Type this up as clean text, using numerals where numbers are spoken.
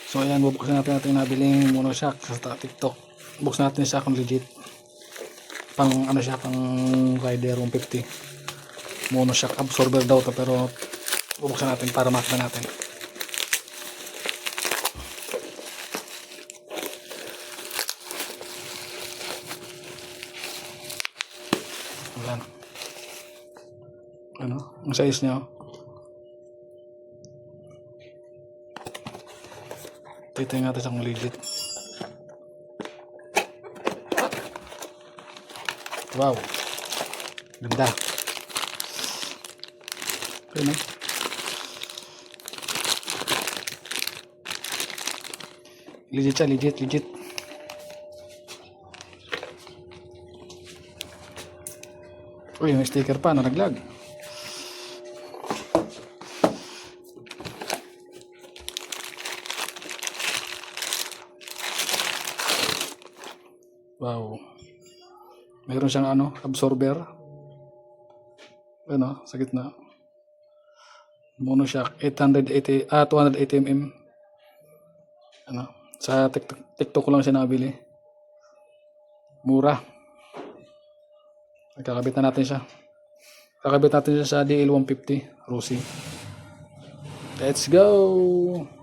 So ayan, bubuksan natin yung nabiling monoshock sa TikTok. Buksan natin siya kung legit. Pang ano siya, pang Rider 150. Monoshock absorber daw to, pero bubuksan natin para makita natin. Ayan. Ano? Ang size niya. Titingnan natin sa kung legit. Wow. Ganda. Ano? Legit siya, legit. Uy, may sticker pa, nalaglag. Wow. Mayroon siyang ano, absorber. Ano, sa gitna. Monoshock 280 mm. Ano, sa TikTok ko lang siya nabili. Mura. Kakabit na natin siya. Kakabit natin siya sa DL150 Rusi. Let's go!